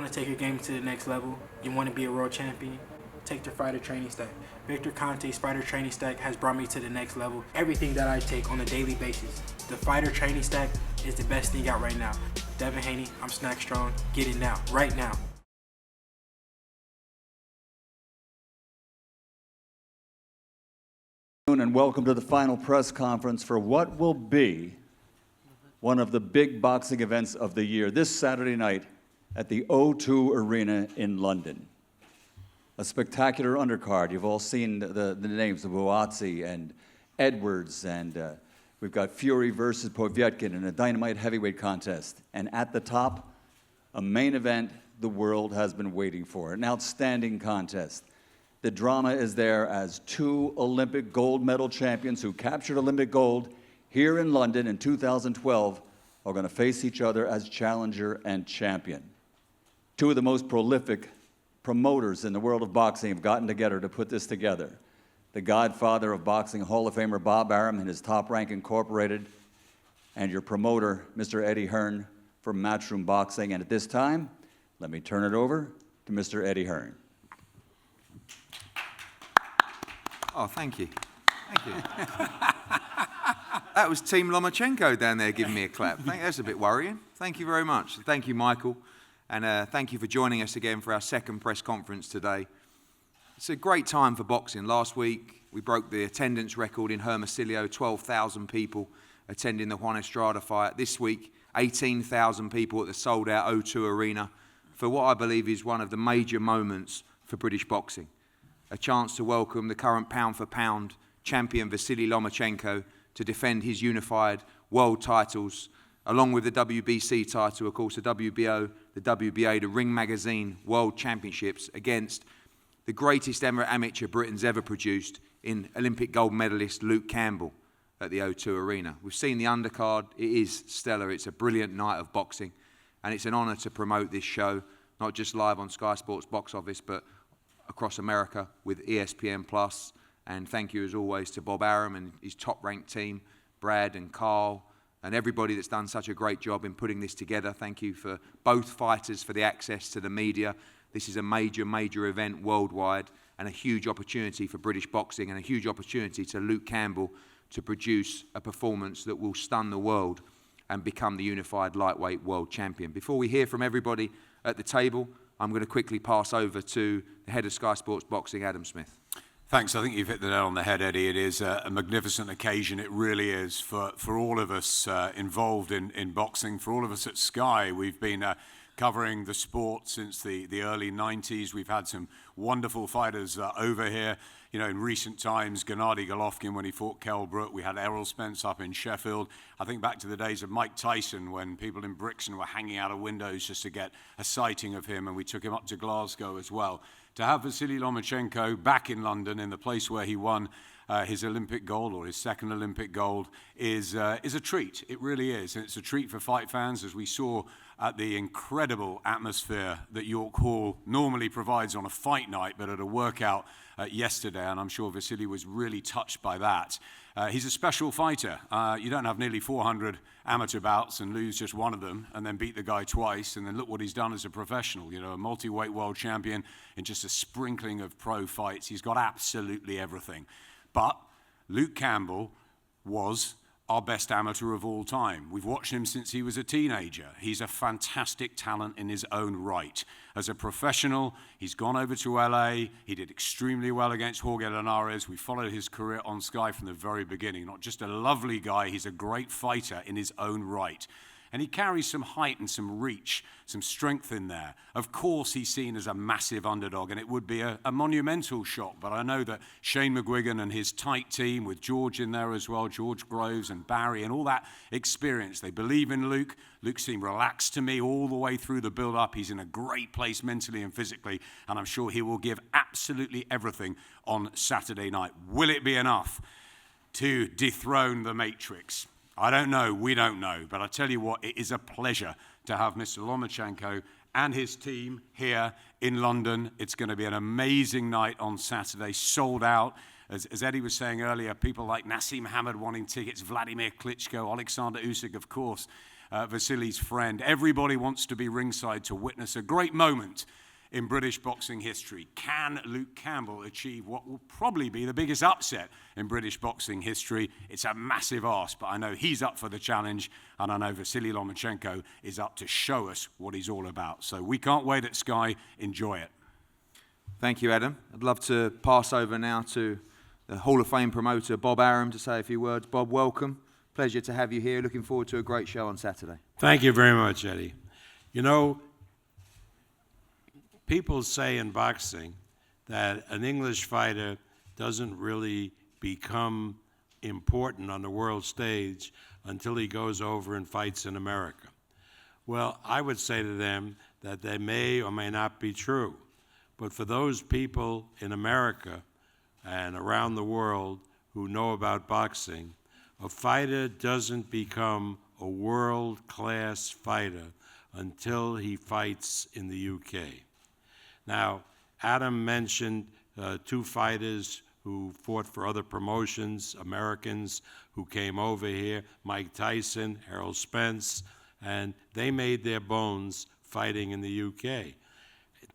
to take your game to the next level, you want to be a world champion, take the Fighter Training Stack. Victor Conte's Fighter Training Stack has brought me to the next level. Everything that I take on a daily basis, the Fighter Training Stack is the best thing out right now. Devin Haney, I'm Snack Strong. Get it now, right now. And welcome to the final press conference for what will be one of the big boxing events of the year this Saturday night at the O2 Arena in London. A spectacular undercard. You've all seen the names of Buatsi and Edwards, and we've got Fury versus Povetkin in a dynamite heavyweight contest. And at the top, a main event the world has been waiting for, an outstanding contest. The drama is there as two Olympic gold medal champions who captured Olympic gold here in London in 2012 are going to face each other as challenger and champion. Two of the most prolific promoters in the world of boxing have gotten together to put this together. The godfather of boxing, Hall of Famer Bob Arum and his Top Rank Incorporated, and your promoter, Mr. Eddie Hearn from Matchroom Boxing. And at this time, let me turn it over to Mr. Eddie Hearn. Oh, thank you. Thank you. That was Team Lomachenko down there giving me a clap. That's a bit worrying. Thank you very much. Thank you, Michael. And thank you for joining us again for our second press conference today. It's a great time for boxing. Last week, we broke the attendance record in Hermosillo, 12,000 people attending the Juan Estrada fight. This week, 18,000 people at the sold-out O2 Arena for what I believe is one of the major moments for British boxing. A chance to welcome the current pound-for-pound champion Vasyl Lomachenko to defend his unified world titles, along with the WBC title, of course, the WBO, the WBA, the Ring Magazine World Championships against the greatest amateur Britain's ever produced in Olympic gold medalist Luke Campbell at the O2 Arena. We've seen the undercard. It is stellar. It's a brilliant night of boxing, and it's an honour to promote this show, not just live on Sky Sports box office, but across America with ESPN+. And thank you, as always, to Bob Arum and his top-ranked team, Brad and Carl, and everybody that's done such a great job in putting this together. Thank you for both fighters for the access to the media. This is a major, major event worldwide and a huge opportunity for British boxing and a huge opportunity to Luke Campbell to produce a performance that will stun the world and become the unified lightweight world champion. Before we hear from everybody at the table, I'm going to quickly pass over to the head of Sky Sports Boxing, Adam Smith. Thanks. I think you've hit the nail on the head, Eddie. It is a magnificent occasion. It really is for all of us involved in boxing, for all of us at Sky. We've been covering the sport since the early 90s. We've had some wonderful fighters over here. You know, in recent times, Gennady Golovkin, when he fought Kell Brook, we had Errol Spence up in Sheffield. I think back to the days of Mike Tyson, when people in Brixton were hanging out of windows just to get a sighting of him, and we took him up to Glasgow as well. To have Vasyl Lomachenko back in London, in the place where he won his Olympic gold, or his second Olympic gold, is a treat. It really is. And it's a treat for fight fans, as we saw at the incredible atmosphere that York Hall normally provides on a fight night, but at a workout yesterday, and I'm sure Vasyl was really touched by that. He's a special fighter. You don't have nearly 400 amateur bouts and lose just one of them and then beat the guy twice, and then look what he's done as a professional. You know, a multi-weight world champion in just a sprinkling of pro fights. He's got absolutely everything. But Luke Campbell was our best amateur of all time. We've watched him since he was a teenager. He's a fantastic talent in his own right. As a professional, he's gone over to LA. He did extremely well against Jorge Linares. We followed his career on Sky from the very beginning. Not just a lovely guy, he's a great fighter in his own right. And he carries some height and some reach, some strength in there. Of course, he's seen as a massive underdog, and it would be a monumental shock. But I know that Shane McGuigan and his tight team, with George in there as well, George Groves and Barry, and all that experience, they believe in Luke. Luke seemed relaxed to me all the way through the build-up. He's in a great place mentally and physically, and I'm sure he will give absolutely everything on Saturday night. Will it be enough to dethrone the Matrix? I don't know, we don't know, but I tell you what, it is a pleasure to have Mr. Lomachenko and his team here in London. It's going to be an amazing night on Saturday, sold out. As Eddie was saying earlier, people like Nassim Hamed wanting tickets, Vladimir Klitschko, Alexander Usyk, of course. Vasyli's friend. Everybody wants to be ringside to witness a great moment in British boxing history. Can Luke Campbell achieve what will probably be the biggest upset in British boxing history? It's a massive ask, but I know he's up for the challenge, and I know Vasyl Lomachenko is up to show us what he's all about. So we can't wait at Sky. Enjoy it. Thank you, Adam. I'd love to pass over now to the Hall of Fame promoter, Bob Arum, to say a few words. Bob, welcome. Pleasure to have you here. Looking forward to a great show on Saturday. Thank you very much, Eddie. You know, people say in boxing that an English fighter doesn't really become important on the world stage until he goes over and fights in America. Well, I would say to them that they may or may not be true. But for those people in America and around the world who know about boxing, a fighter doesn't become a world-class fighter until he fights in the UK. Now, Adam mentioned two fighters who fought for other promotions, Americans who came over here, Mike Tyson, Errol Spence, and they made their bones fighting in the UK.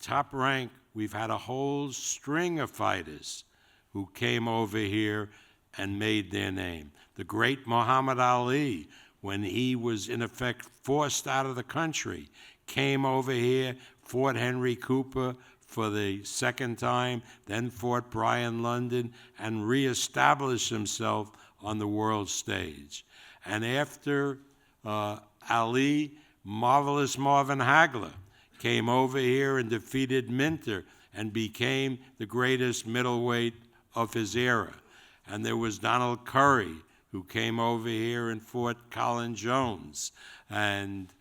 Top rank, we've had a whole string of fighters who came over here and made their name. The great Muhammad Ali, when he was in effect forced out of the country, came over here, fought Henry Cooper for the second time, then fought Brian London, and reestablished himself on the world stage. And after Ali, Marvelous Marvin Hagler came over here and defeated Minter and became the greatest middleweight of his era. And there was Donald Curry, who came over here and fought Colin Jones. And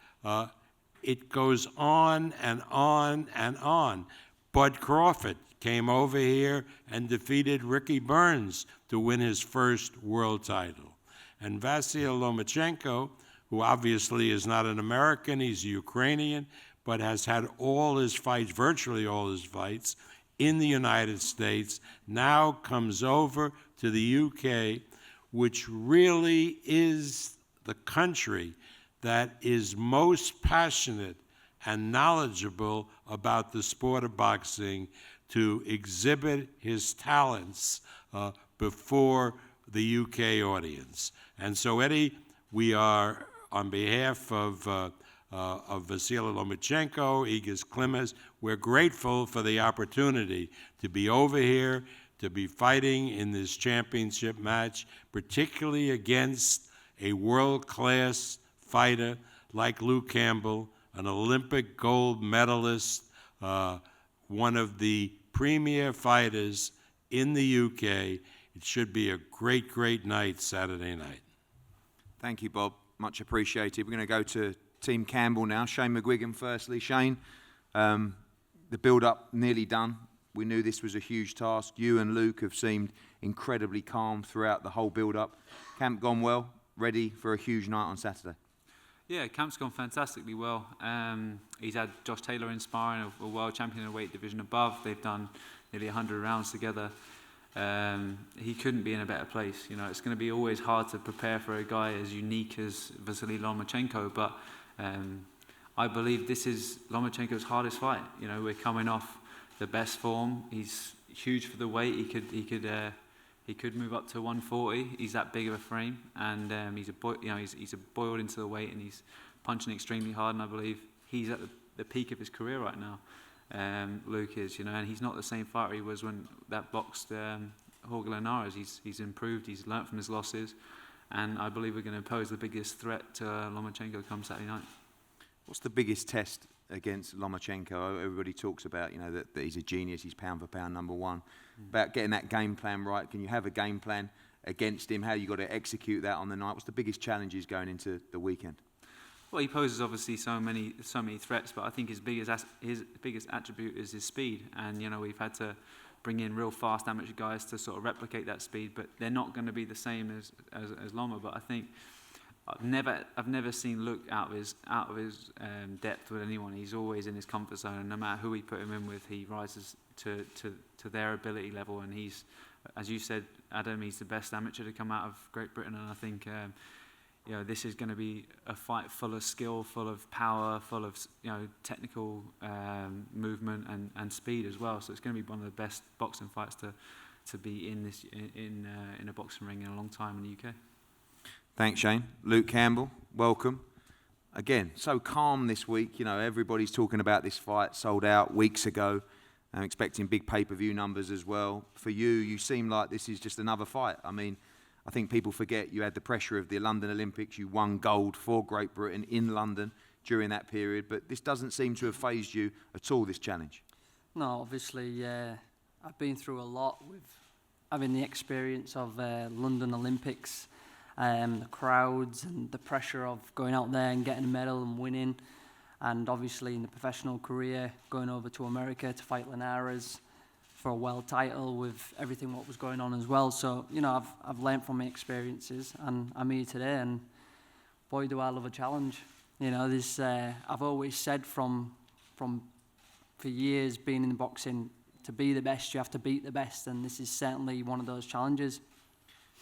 it goes on and on and on. Bud Crawford came over here and defeated Ricky Burns to win his first world title. And Vasyl Lomachenko, who obviously is not an American, he's a Ukrainian, but has had all his fights, virtually all his fights, in the United States, now comes over to the UK, which really is the country that is most passionate and knowledgeable about the sport of boxing to exhibit his talents before the UK audience. And so, Eddie, we are, on behalf of Vasyl Lomachenko, Igis Klimas, we're grateful for the opportunity to be over here, to be fighting in this championship match, particularly against a world-class fighter like Luke Campbell, an Olympic gold medalist, one of the premier fighters in the UK. It should be a great, great night Saturday night. Thank you, Bob. Much appreciated. We're going to go to Team Campbell now. Shane McGuigan firstly. Shane, the build-up nearly done. We knew this was a huge task. You and Luke have seemed incredibly calm throughout the whole build-up. Camp gone well, ready for a huge night on Saturday. Yeah, camp's gone fantastically well. He's had Josh Taylor in sparring, a world champion in the weight division above. They've done nearly 100 rounds together. He couldn't be in a better place. You know, it's going to be always hard to prepare for a guy as unique as Vasyl Lomachenko, but I believe this is Lomachenko's hardest fight. You know, we're coming off the best form. He's huge for the weight. He could move up to 140. He's that big of a frame, and he's boiled into the weight, and he's punching extremely hard. And I believe he's at the peak of his career right now. Luke is, you know, and he's not the same fighter he was when that boxed Jorge Linares. He's improved. He's learnt from his losses, and I believe we're going to pose the biggest threat to Lomachenko come Saturday night. What's the biggest test against Lomachenko? Everybody talks about, you know, that he's a genius, he's pound for pound number one. About getting that game plan right. Can you have a game plan against him? How you got to execute that on the night? What's the biggest challenges going into the weekend? Well, he poses obviously so many threats, but I think his biggest attribute is his speed. And you know, we've had to bring in real fast amateur guys to sort of replicate that speed, but they're not going to be the same as Loma. But I think I've never seen Luke out of his depth with anyone. He's always in his comfort zone, and no matter who we put him in with, he rises to their ability level. And he's, as you said, Adam, he's the best amateur to come out of Great Britain, and I think this is going to be a fight full of skill, full of power, full of technical movement and speed as well. So it's going to be one of the best boxing fights to be in a boxing ring in a long time in the UK. Thanks, Shane. Luke Campbell, welcome. Again, so calm this week. Everybody's talking about this fight, sold out weeks ago. I'm expecting big pay-per-view numbers as well. For you seem like this is just another fight. I mean, I think people forget you had the pressure of the London Olympics. You won gold for Great Britain in London during that period. But this doesn't seem to have fazed you at all, this challenge. No, obviously, I've been through a lot with having the experience of London Olympics, the crowds and the pressure of going out there and getting a medal and winning. And obviously in the professional career, going over to America to fight Linares for a world title with everything what was going on as well. So, I've learned from my experiences, and I'm here today, and boy, do I love a challenge. I've always said for years being in boxing, to be the best, you have to beat the best, and this is certainly one of those challenges.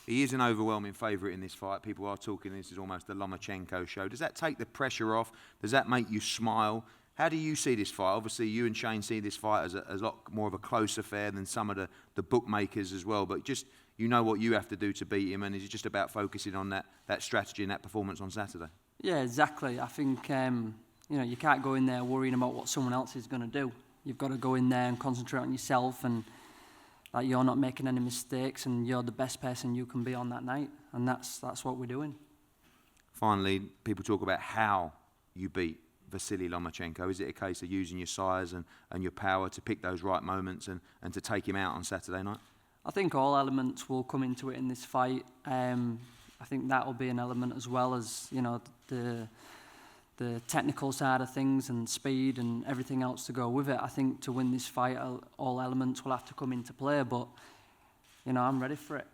He is an overwhelming favourite in this fight. People are talking this is almost the Lomachenko show. Does that take the pressure off? Does that make you smile? How do you see this fight? Obviously, you and Shane see this fight as a lot more of a close affair than some of the bookmakers as well. But just, what you have to do to beat him, and is it just about focusing on that strategy and that performance on Saturday? Yeah, exactly. I think, you can't go in there worrying about what someone else is going to do. You've got to go in there and concentrate on yourself, and that you're not making any mistakes, and you're the best person you can be on that night. And that's what we're doing. Finally, people talk about how you beat Vasyl Lomachenko. Is it a case of using your size and your power to pick those right moments and to take him out on Saturday night? I think all elements will come into it in this fight. I think that will be an element as well as, the technical side of things and speed and everything else to go with it. I think to win this fight, all elements will have to come into play, but, I'm ready for it.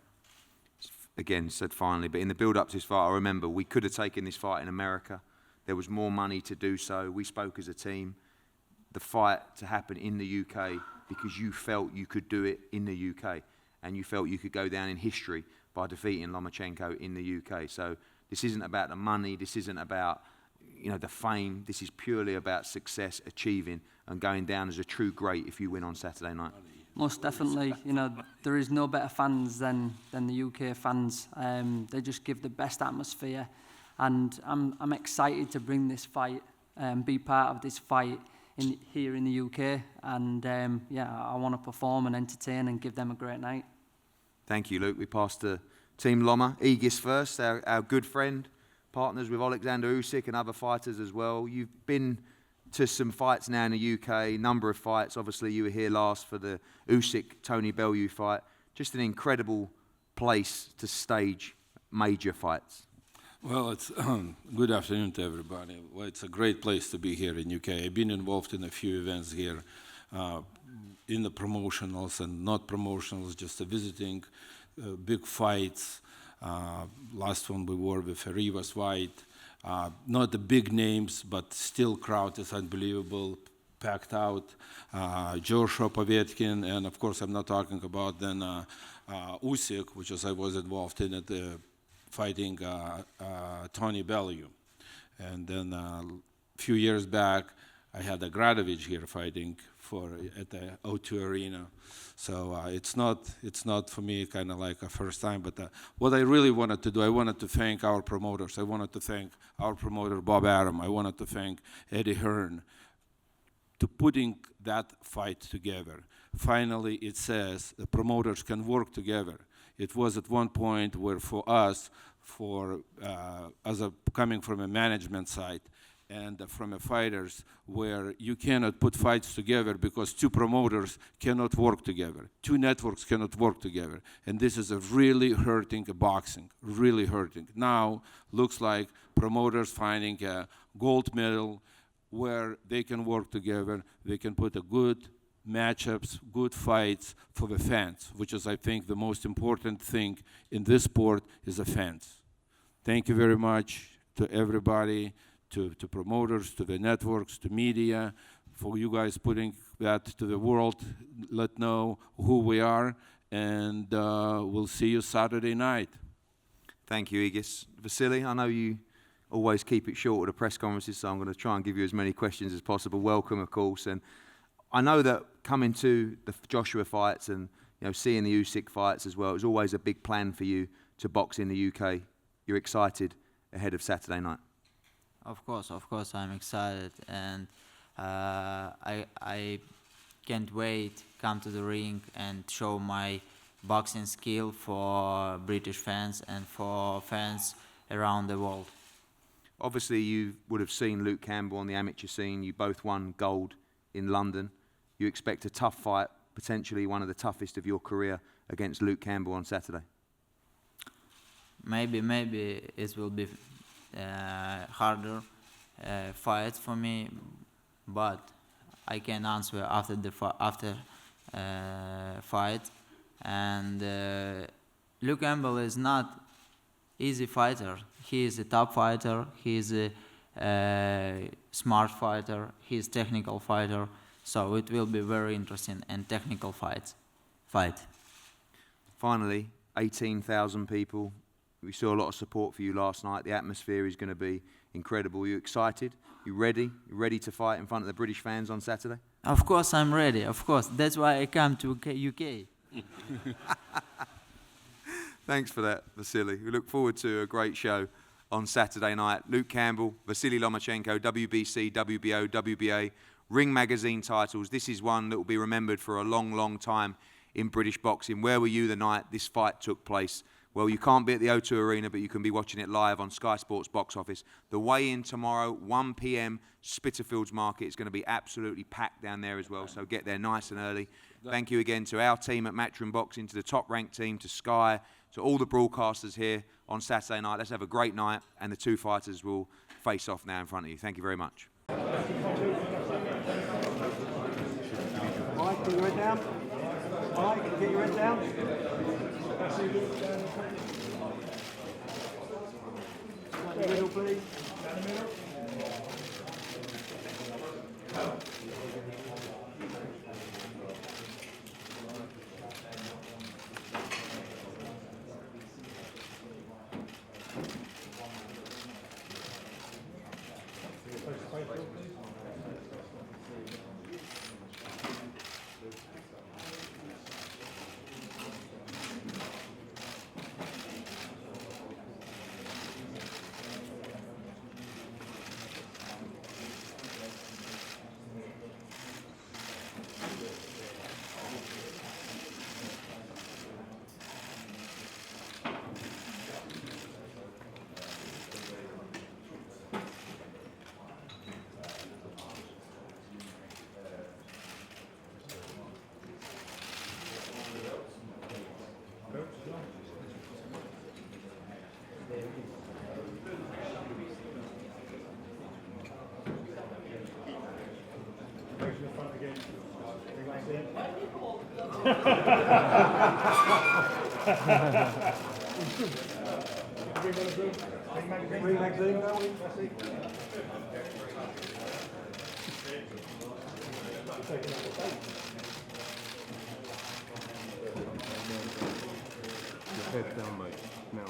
Again, said finally, but in the build-up to this fight, I remember we could have taken this fight in America. There was more money to do so. We spoke as a team. The fight to happen in the UK because you felt you could do it in the UK, and you felt you could go down in history by defeating Lomachenko in the UK. So this isn't about the money. This isn't about the fame. This is purely about success, achieving, and going down as a true great if you win on Saturday night. Most definitely. There is no better fans than the UK fans. They just give the best atmosphere. And I'm excited to bring this fight, be part of this fight here in the UK. And I want to perform and entertain and give them a great night. Thank you, Luke. We pass to Team Loma. Aegis first, our good friend, partners with Alexander Usyk and other fighters as well. You've been to some fights now in the UK, number of fights. Obviously, you were here last for the Usyk-Tony Bellew fight. Just an incredible place to stage major fights. Well, it's good afternoon to everybody. Well, it's a great place to be here in UK. I've been involved in a few events here, in the promotionals and not promotionals, just visiting big fights. Last one we were with Rivas fight. Not the big names, but still crowd is unbelievable, packed out. Joshua Povetkin, and of course I'm not talking about then Usyk, which I was involved in it, fighting Tony Bellew. And then a few years back, I had a Gradovic here fighting at the O2 Arena. So it's not for me kind of like a first time, but what I really wanted to do, I wanted to thank our promoters. I wanted to thank our promoter, Bob Arum. I wanted to thank Eddie Hearn to putting that fight together. Finally, it says the promoters can work together. It was at one point where for us, coming from a management side and from a fighters, where you cannot put fights together because two promoters cannot work together. Two networks cannot work together. And this is a really hurting boxing, really hurting. Now, looks like promoters finding a gold medal where they can work together. They can put a good matchups, good fights for the fans, which is, I think, the most important thing in this sport is the fans. Thank you very much to everybody, to promoters, to the networks, to media, for you guys putting that to the world. Let know who we are, and we'll see you Saturday night. Thank you, Igis. Vasyl, I know you always keep it short at the press conferences, so I'm going to try and give you as many questions as possible. Welcome, of course. And I know that coming to the Joshua fights and seeing the Usyk fights as well, it was always a big plan for you to box in the UK. You're excited ahead of Saturday night? Of course, I'm excited, and I can't wait to come to the ring and show my boxing skill for British fans and for fans around the world. Obviously, you would have seen Luke Campbell on the amateur scene. You both won gold in London. You expect a tough fight, potentially one of the toughest of your career, against Luke Campbell on Saturday. Maybe it will be harder fight for me, but I can answer after the fight. And Luke Campbell is not easy fighter. He is a top fighter. He is a smart fighter. He is technical fighter. So it will be very interesting and technical fight. Finally, 18,000 people. We saw a lot of support for you last night. The atmosphere is going to be incredible. Are you excited? You ready? You ready to fight in front of the British fans on Saturday? Of course I'm ready. Of course. That's why I come to UK. Thanks for that, Vasyl. We look forward to a great show on Saturday night. Luke Campbell, Vasyl Lomachenko, WBC, WBO, WBA, Ring Magazine titles. This is one that will be remembered for a long, long time in British boxing. Where were you the night this fight took place? Well, you can't be at the O2 Arena, but you can be watching it live on Sky Sports Box Office. The weigh-in tomorrow, 1 p.m, Spitalfields Market. It's going to be absolutely packed down there as well, so get there nice and early. Thank you again to our team at Matchroom Boxing, to the top-ranked team, to Sky, to all the broadcasters here on Saturday night. Let's have a great night, and the two fighters will face off now in front of you. Thank you very much. Mike, get your head down. Mike, get your head down. Down the middle, please. Down the middle. Ring magazine, don't we? That's it. Your head down, mate. Now.